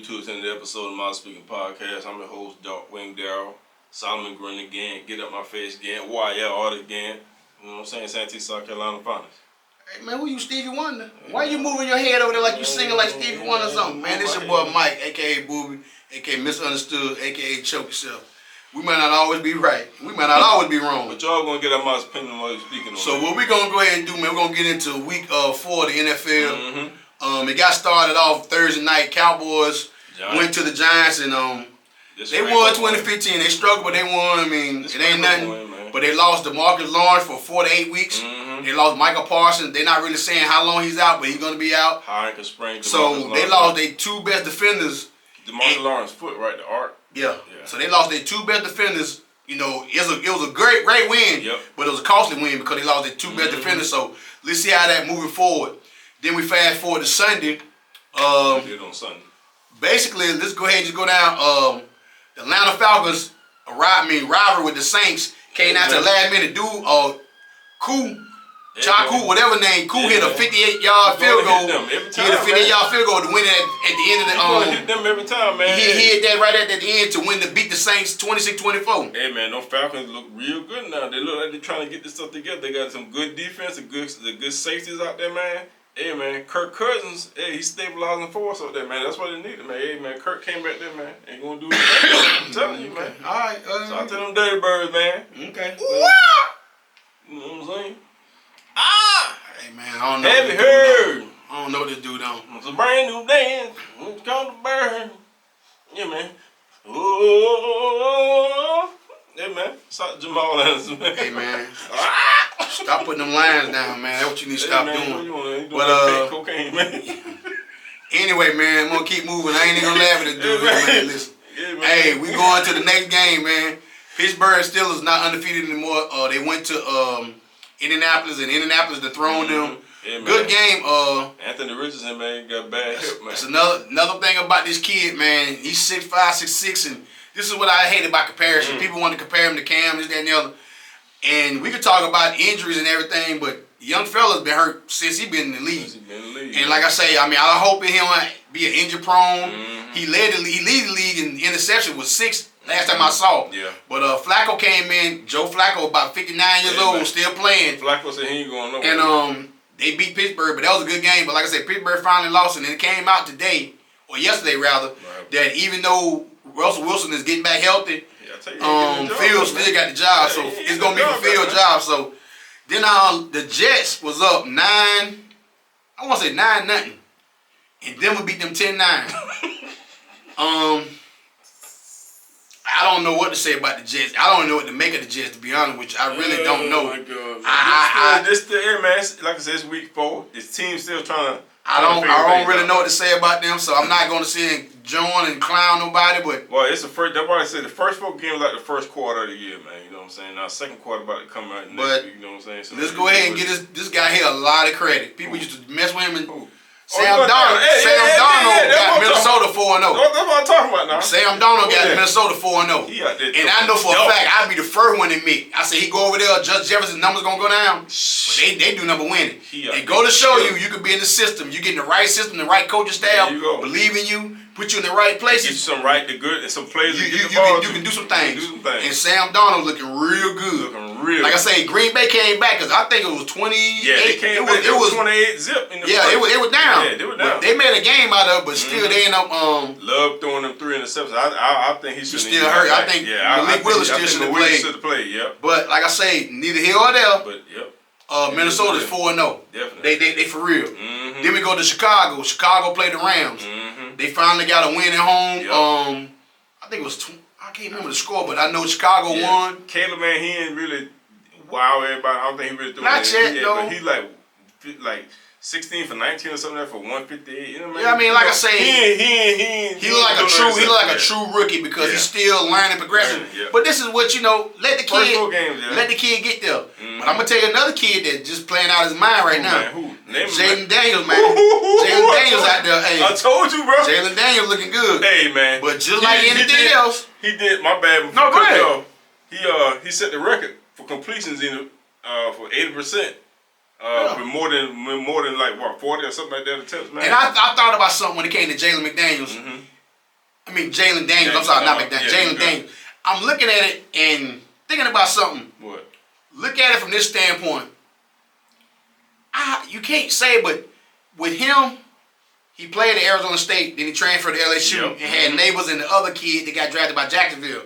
to another episode of My Speaking Podcast. I'm your host, Dark Wing Darryl. Solomon Grin again. Get up my face again. YL Art again. You know what I'm saying? Santee, South Carolina finest. Hey man, who you Stevie Wonder? Why you moving your head over there like you singing like Stevie Wonder or something? Man, this your boy Mike, aka Booby, aka Misunderstood, aka Choke Yourself. We might not always be right. We might not always be wrong. But y'all gonna get out my opinion while you're speaking on So that. what we gonna go ahead and do, man, we're gonna get into week 4 of the NFL. It got started off Thursday night. Cowboys went to the Giants and they won 2015. They struggled, but they won. I mean, it ain't nothing. But they lost DeMarcus Lawrence for 4 to 8 weeks. They lost Michael Parsons. They're not really saying how long he's out, but he's going to be out. High ankle sprain. So they lost their 2 best defenders. DeMarcus Lawrence's foot, right? The arc. Yeah. So they lost their 2 best defenders. You know, it was a great win, but it was a costly win because they lost their 2 best defenders. So let's see how that moving forward. Then we fast forward to Sunday. Did on Sunday. Basically, let's go ahead and just go down. The Atlanta Falcons rivalry with the Saints came out to the last minute. Chaku, whatever name, hit a 58-yard field goal. He hit a 58-yard field goal to win it at the end of the. Hit them every time, man. He hit that right at the end to beat the Saints 26-24. Hey man, those Falcons look real good now. They look like they're trying to get this stuff together. They got some good defense, the good safeties out there, man. Hey man, Kirk Cousins, hey, he's stabilizing force out there, man. That's what they needed, man. Hey man, Kirk came back there, man. Ain't gonna do it. I'm telling you, man. All right. So I tell them dirty birds, man. Okay. You know what I'm saying? Hey man, I don't know. Have you heard? I don't know what this dude on. It's a brand new dance. It's called the bird. Yeah, man. Oh, hey man. Stop Jamal Anderson, man. Hey man. Stop putting them lines down, man. That's what you need to stop doing. You doing cocaine, man. Anyway, man, I'm gonna keep moving. I ain't even gonna laugh at this dude, man. Listen. Hey, we going to the next game, man. Pittsburgh Steelers not undefeated anymore. They went to Indianapolis, and Indianapolis dethroned them. Yeah, good game. Anthony Richardson, man, got bad hip, man. That's another thing about this kid, man. He's 6'5", 6'6", and this is what I hate about comparison. People want to compare him to Cam, this, that, and the other. And we could talk about injuries and everything, but young fella's been hurt since he been in the league. And like I say, I mean, I hope he don't be an injury prone. He lead the league in interception with 6 last time I saw. Yeah. But Flacco came in. Joe Flacco, about 59 years old, still playing. Flacco said he ain't going nowhere. And they beat Pittsburgh, but that was a good game. But like I said, Pittsburgh finally lost, and it came out today, or yesterday rather, that even though Russell Wilson is getting back healthy, Fields still got the job, so it's gonna be a Fields job. So then the Jets was up 9, I want to say 9-0, and Denver beat them 10-9. I don't know what to say about the Jets. I don't know what to make of the Jets, to be honest with you. I really don't know. Oh my God. This still, man, like I said, it's week 4. This team's still trying to. I don't really know what to say about them, so I'm not going to sit and join and clown nobody. But it's the first. That's why I said the first 4 games like the first quarter of the year, man. You know what I'm saying? Now second quarter about to come out next week. You know what I'm saying? So let's go ahead and get this guy here a lot of credit. People used to mess with him and. Sam Darnold got Minnesota 4-0. That's what I'm talking about now. Sam Darnold got Minnesota 4-0. And I know for a fact I'd be the first one to admit. I say he go over there, Judge Jefferson's numbers gonna go down. But they do number winning. They go to show you could be in the system. You get in the right system, the right coaching staff, believe in you, put you in the right places. Get you some right to good and some plays. You can do some things. And Sam Darnold looking real good. Like I say, Green Bay came back because I think it was 28. Yeah, they came back. It was 28 zip in the first. It was down. Yeah, they were down. They made a game out of it, but still they end up Love throwing them 3 interceptions. I think he should still hurt. I think Malik Willis still should have played. But like I say, neither here or there. But Minnesota's 4-0. Definitely. They for real. Then we go to Chicago. Chicago played the Rams. They finally got a win at home. I think it was I can't remember the score, but I know Chicago won. Caleb, man, he ain't really wow everybody. I don't think he really doing Not yet, though. But he like 16 for 19 or something for 158. You know what I mean? Yeah, I mean, like I say, he look like a true rookie because he's still learning, progressing. But this is what let the kid get there. But I'm gonna tell you another kid that just playing out his mind right now. Jalen Daniels, man. Jalen Daniels out there. Hey, I told you, bro. Jalen Daniels looking good. Hey, man. But just like anything else, he did. My bad. No, go ahead. He set the record for completions for 80%. With more than like what 40 or something like that attempts, man. And I thought about something when it came to Jalen McDaniels. I mean Jalen Daniels. I'm sorry, not McDaniels. Jalen Daniels. I'm looking at it and thinking about something. What? Look at it from this standpoint. You can't say, but with him, he played at Arizona State, then he transferred to LSU and had neighbors and the other kid that got drafted by Jacksonville.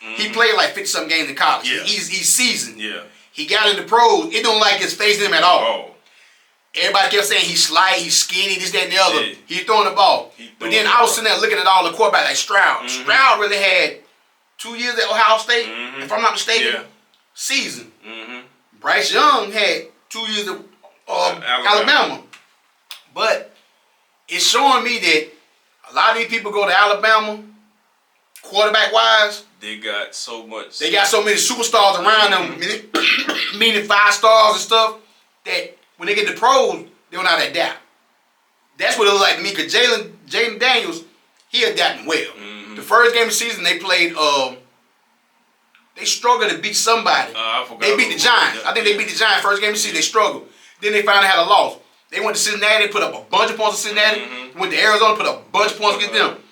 He played like 50-something games in college. Yeah. He's seasoned. Yeah. He got into pros. It don't like his facing him at all. Oh. Everybody kept saying he's slight, he's skinny, this, that, and the other. Yeah. He's throwing the ball. But then I was sitting there looking at all the quarterbacks like Stroud. Stroud really had 2 years at Ohio State, if I'm not mistaken. Season. Bryce Young had 2 years at Alabama. But it's showing me that a lot of these people go to Alabama, quarterback-wise. They got so much. They got so many superstars around them, meaning 5 stars and stuff, that when they get to pros, they don't know how to adapt. That's what it looks like to me, because Jalen Daniels, he adapting well. The first game of the season they played, they struggled to beat somebody. They beat the Giants. I think they beat the Giants first game of the season. They struggled. Then they finally had a loss. They went to Cincinnati, put up a bunch of points in Cincinnati. Went to Arizona, put up a bunch of points against them.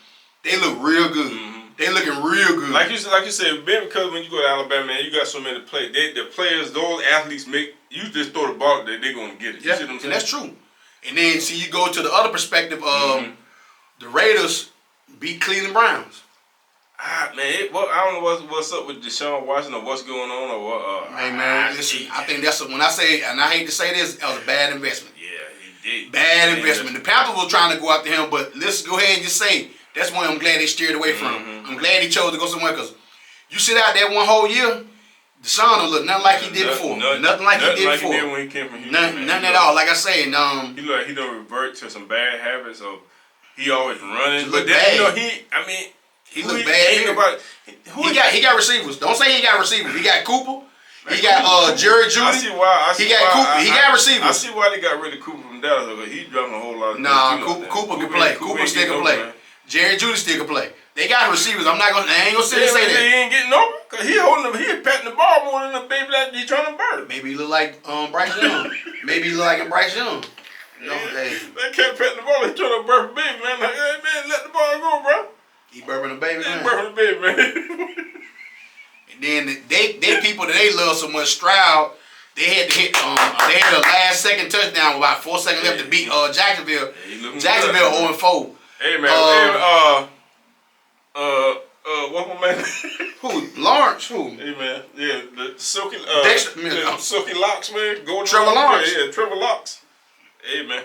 They look real good. They looking real good. Like you said, because when you go to Alabama, man, you got so many players. The players, those athletes you just throw the ball, they're going to get it. You see what I'm saying? And that's true. And then, see, you go to the other perspective of the Raiders beat Cleveland Browns. Man, I don't know what's up with Deshaun Watson or what's going on or what. Hey, man, listen, I think that's when I say, and I hate to say this, that was a bad investment. Yeah, he did. Bad investment. The Panthers were trying to go after him, but let's go ahead and just say, that's one I'm glad they steered away from. I'm glad he chose to go somewhere, because you sit out there one whole year, Deshaun don't look nothing like he did before. Nothing like he did before. He did when he came from Houston. Nothing at all. Like I say, he look like he don't revert to some bad habits of he always running. He look bad. He look bad. He got receivers. Don't say he got receivers. He got Cooper. He got Jerry Judy. I see why. He got Cooper. He got receivers. I see why they got rid of Cooper from Dallas, because he dropping a whole lot of. Nah, Cooper can play. Cooper still can play. Jerry Judy still can play. They got receivers. I ain't gonna sit and say that. He ain't getting over, cause he holding them. He patting the ball more than the baby that he trying to burn. Maybe he look like Bryce Young. Maybe he look like Bryce Young. They kept patting the ball. He trying to burn baby, man. Like, hey man, let the ball go, bro. He burping the baby, man. He burping the baby, man. And then they people that they love so much, Stroud, they had to hit they had the last second touchdown with about 4 seconds left to beat Jacksonville. Jacksonville 0-4. Hey man, what's my man? Who? Lawrence? Who? Hey man, yeah, the silky silky locks, man. Trevor Lawrence. Yeah, Trevor Locks. Hey man.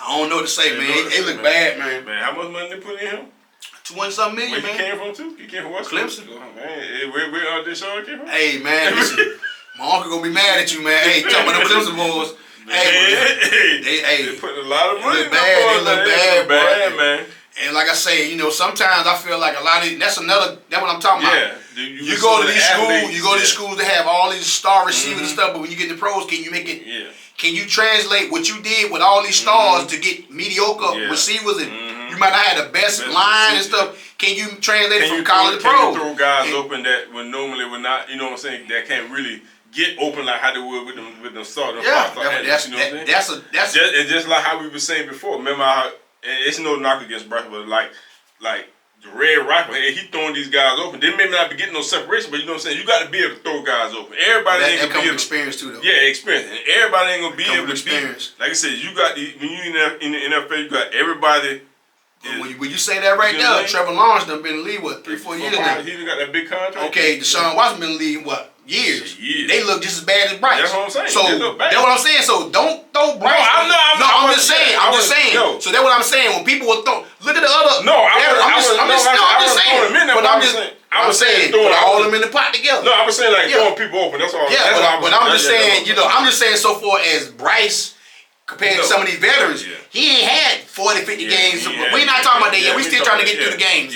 I don't know what to say, man. They look bad, man. Man, how much money they put in him? 200-something million, man. Where he came from too? He came from what? Clemson. Man, where Deshaun came from? Hey man, listen, my uncle gonna be mad at you, man. Hey, talking about them Clemson boys. They putting a lot of money. They look bad, bad, man. And like I say, sometimes I feel like a lot of that's what I'm talking about. Yeah, you go to these schools, these schools that have all these star receivers and stuff, but when you get to pros, can you make it? Yeah. Can you translate what you did with all these stars to get mediocre receivers and you might not have the best line and stuff? Can you translate it from college to pro? Can you throw guys open that would normally would not? You know what I'm saying? That can't really get open like how they would with them starting. That's just like how we were saying before. Remember how it's no knock against Bryce, but like the Red Rifle, he throwing these guys open. They may not be getting no separation, but you know what I'm saying? You got to be able to throw guys open. Everybody ain't gonna be able to experience too, though. Yeah, experience. And everybody ain't gonna be able to experience. Like I said, you got when you in the NFL, you got everybody. When you say that right now, Trevor Lawrence done been in the league, 3-4 years now. He got that big contract. Okay, Deshaun Watson been in the league, years. They look just as bad as Bryce. That's what I'm saying. So that's what I'm saying. So don't throw Bryce. I'm just saying. So that's what I'm saying. When people will throw, look at the other. I'm just saying. Put all of them in the pot together. No, I was saying like throwing people open. That's all. Yeah, but I'm just saying. I'm just saying so far as Bryce. Compared to some of these veterans, he ain't had 40, 50 games. We're not talking about that yet. We still trying to get through the games.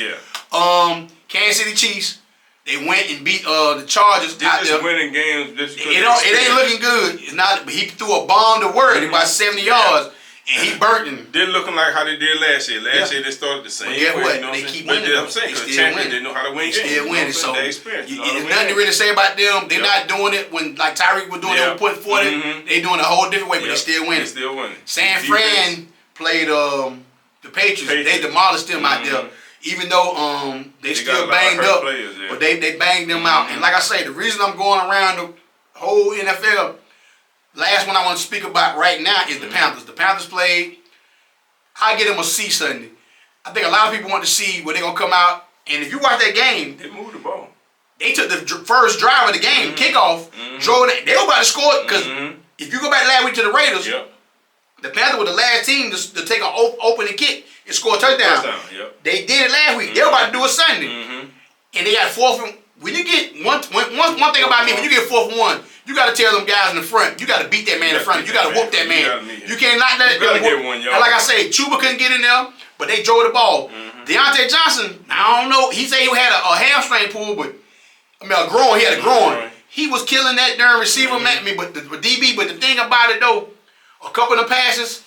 Kansas City Chiefs, they went and beat the Chargers out there. Winning games. It ain't looking good. It's not. He threw a bomb to Worthy about 70 yards, and he burnt him. They're looking like how they did last year. Last year they started the same. Guess what? You know they keep winning. I'm saying because champions, they know how to win. They still winning. So there's nothing to really say about them. They're not doing it when like Tyreek was doing it, putting 40. They doing it a whole different way, but they still winning. They still winning. San Fran played the Patriots. They demolished them out there. Even though they still banged up, players, but they banged them out. And like I say, the reason I'm going around the whole NFL, last one I want to speak about right now is the Panthers. The Panthers played. I get them a C Sunday. I think a lot of people want to see where they're going to come out. And if you watch that game, they moved the ball. They took the first drive of the game, kickoff, drove it. They were about to score because if you go back last week to the Raiders, the Panthers were the last team to take an opening kick and score a touchdown. They did it last week. They were about to do it Sunday. And they got fourth and when you get one thing about me, when you get 4th and 1, you got to tell them guys in the front, you got to beat that man in front. You got to whoop that man. You can't not let them get one, and like I say, Chuba couldn't get in there, but they drove the ball. Deontay Johnson, I don't know. He said he had a hamstring pull, but I mean a groin. He had a groin. He was killing that darn receiver, man. But the DB. But the thing about it though, a couple of the passes.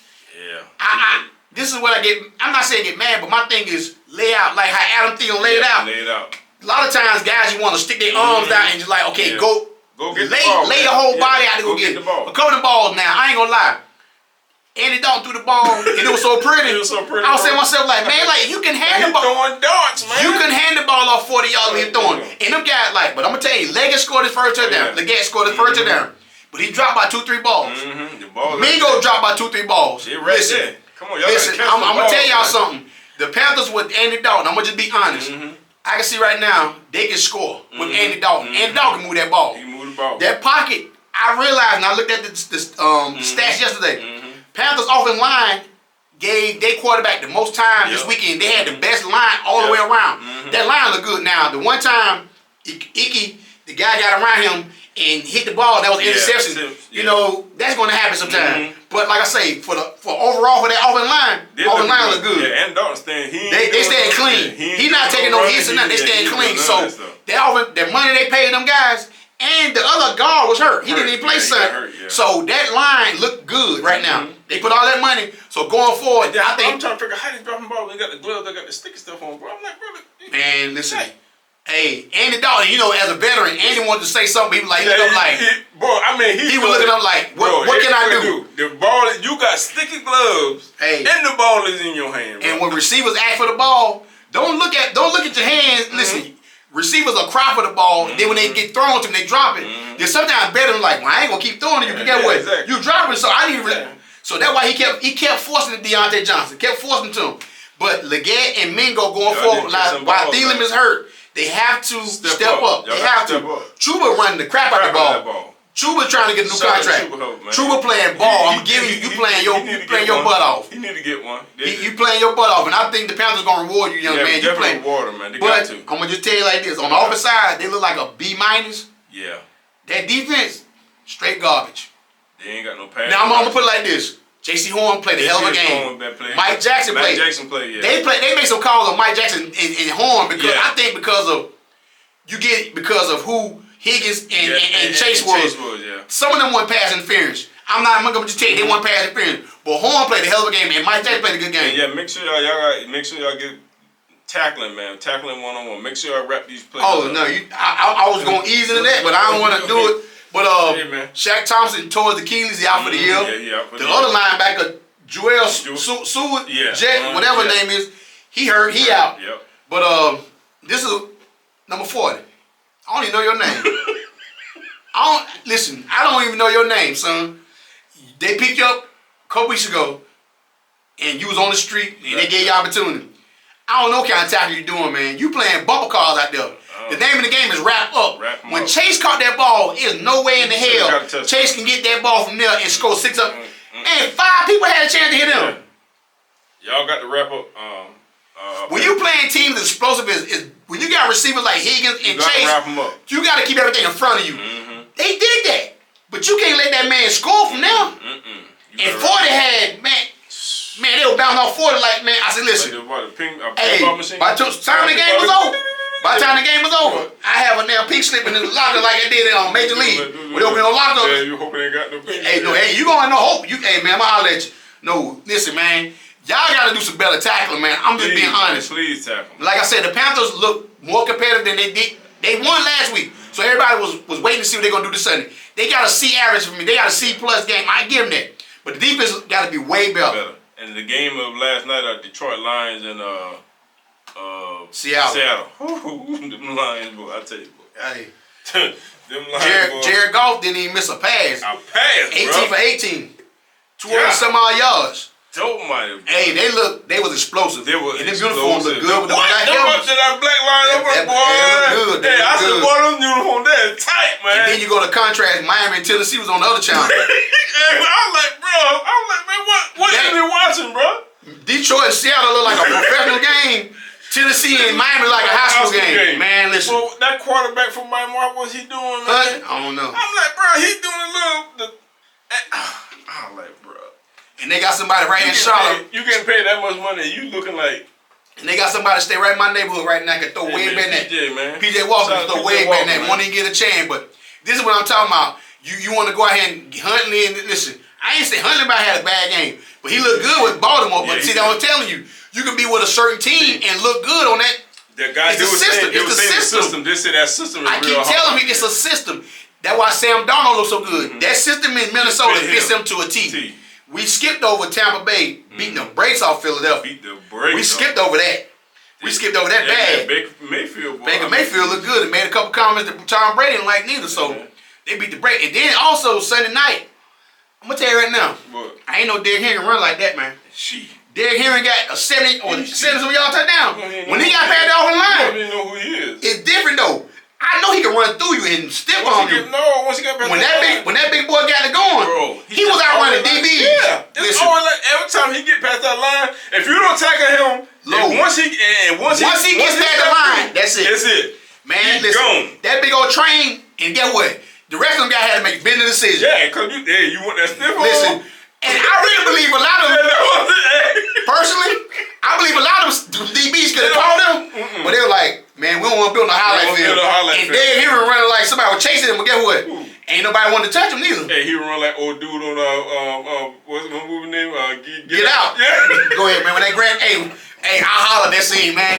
This is what I get. I'm not saying get mad, but my thing is lay out like how Adam Thielen laid it out. Lay it out. A lot of times, guys, you want to stick their arms out and just like, okay, go get the ball. Lay your whole body out to go get the ball. A couple of the balls now, I ain't gonna lie. Andy Dalton threw the ball, and it was so pretty. I was saying to myself, like, man, like you can hand the ball. Throwing darts, man. You can hand the ball off 40 yards when you're throwing. And them guys, like, but I'm gonna tell you, Leggett scored his first touchdown. Leggett scored his first touchdown, but he dropped by 2-3 balls. Mingo dropped by 2-3 balls. Listen, come on, y'all listen, I'm gonna tell y'all something. The Panthers with Andy Dalton, I'm gonna just be honest. I can see right now they can score with Andy Dalton. Andy Dalton can move that ball. He can move the ball. That pocket, I realized, and I looked at the stats yesterday. Panthers offensive line gave their quarterback the most time this weekend. They had the best line all the way around. That line looked good. Now, the one time Icky, the guy got around him and hit the ball, that was an interception. You know, that's going to happen sometimes. But like I say, for overall for that offensive line look good. Yeah, and Dalton staying. They staying clean. He not taking no hits or nothing. They staying clean. So that money they paid them guys. And the other guard was hurt. He didn't even play Sunday. So that line looked good right now. They put all that money. So going forward, I think. I'm trying to figure out how they dropping ball. They got the gloves, they got the sticky stuff on, bro. I'm like, bro. Man, listen. Hey, Andy Dalton, you know, as a veteran, Andy wanted to say something. He was like, he was looking up like, what can I do? The ball, you got sticky gloves, and the ball is in your hand. Bro. And when receivers ask for the ball, don't look at your hands. Listen. Receivers will cry for the ball, then when they get thrown to them, they drop it. Then sometimes better like, well, I ain't gonna keep throwing it. You can get what? You drop it, so I need to. So that's why he kept forcing it to Deontay Johnson, kept forcing it to him. But Leggett and Mingo going forward, while Thielen is hurt, they have to step up. They have to. Chuba running the crap out of the ball. Chuba trying to get a new contract. Chuba playing ball. I'm giving you playing your butt off. You need to get one. You playing your butt off, and I think the Panthers gonna reward you, young man. You playing. Reward them, man. They but got to. I'm gonna just tell you like this: on the offensive side, they look like a B-. Yeah. That defense, straight garbage. They ain't got no pass. Now I'm gonna put it like this: J.C. Horn played a hell of a game. Mike Jackson played. Yeah. They made some calls on Mike Jackson and Horn because I think because of who Higgins and Chase was. Some of them want pass interference. I'm gonna just tell you they want pass interference. But Horn played a hell of a game and Mike Jackson played a good game. Yeah, make sure y'all get tackling, man. Tackling one-on-one. Make sure y'all wrap these plays. Oh no, I was gonna ease into that, but I don't want to do it. But Shaq Thompson tore his Achilles, he out for the year. The other linebacker, Joel Seward, Jet, whatever his name is, he hurt, he out. But this is number 40. I don't even know your name. I don't even know your name, son. They picked you up a couple weeks ago, and you was on the street, and they gave you opportunity. I don't know what kind of tackle you doing, man. You playing bumper cars out there. The name of the game is wrap up. When Chase caught that ball, there's no way in the hell Chase can get that ball from there and score 6 up. And 5 people had a chance to hit him. Y'all got to wrap up. When you playing teams as explosive as when you got receivers like Higgins and Chase, you got to keep everything in front of you. They did that, but you can't let that man score from there. And 40 had man, they were bouncing off 40 like man. I said, listen, by the time the game was over. By the time the game was over, I have a damn pink slip in the locker like I did on Major League. We open no locker. Yeah, you hoping they got no pink. Hey, you gonna have no hope. Hey, man, I'll let you. No, listen, man. Y'all got to do some better tackling, man. I'm just being honest. Please tackle. Like I said, the Panthers look more competitive than they did. They won last week, so everybody was waiting to see what they're gonna do this Sunday. They got a C average for me. They got a C+ game. I give them that. But the defense got to be way better. And the game of last night are Detroit Lions and Seattle. Them Lions, boy, I tell you, boy. Hey. Them Lions, boy. Jared Goff didn't even miss a pass. A pass, 18 bro. for 18. 20 some odd yards. Dope, man. Hey, they was explosive. They were and them uniforms look good with the what? black Them up helmets. to that black line up, boy. They look good. Hey, I said, boy, them uniforms, they're tight, man. And then you go to contrast, Miami and Tennessee was on the other channel. Hey, I was like, man, what you been watching, bro? Detroit and Seattle look like a professional game. Tennessee and Miami like a high school game. Man, listen. Well, that quarterback from Miami, what was he doing, man? I don't know. I'm like, bro, he doing a little. I'm like, bro. And they got somebody right in Charlotte. You getting paid that much money, you looking like. And they got somebody stay right in my neighborhood right now can throw way better than that. PJ, man. PJ Walker can throw way better than that. Won't even get a chance. But this is what I'm talking about. You want to go out here and Huntley and listen. I ain't say Huntley had a bad game, but he looked good with Baltimore. But see, that I'm telling you, you can be with a certain team and look good on that. The guys, it's the system. It's the system. They say that system is I real keep telling you, it's a system. That's why Sam Darnold looks so good. That system in Minnesota fits him to a T. We skipped over Tampa Bay, beating the brakes off Philadelphia. We skipped over that. We skipped over that bad. Baker Mayfield, boy. Baker Mayfield looked good. He made a couple comments that Tom Brady didn't like neither. So they beat the break. And then also Sunday night, I'm gonna tell you right now, I ain't no Derrick Henry run like that, man. Derrick Henry got a 70 or 70 y'all touchdown. When he got past the offensive line, you don't even know who he is. it's different though. I know he can run through you and stiff on you. Once he got past when that big boy got it going, bro, he was out running DBs. Yeah, it's always like every time he get past that line, if you don't tackle him, once he gets past the line, that's it. That's it. Man, listen, that big old train, and get what? The rest of them guys had to make business decisions. Yeah, cause you want that stiff on. Listen, and I really believe a lot of them. Personally, I believe a lot of them DBs could have called them, but they were like, man, we don't want to build no highlight film. And Derrick Henry running like somebody was chasing him, but guess what? Ain't nobody wanted to touch him neither. Hey, he run like old dude on what's my movie name? Get Out. Yeah. Go ahead, man. When they grant, hey, I hollered that scene, man.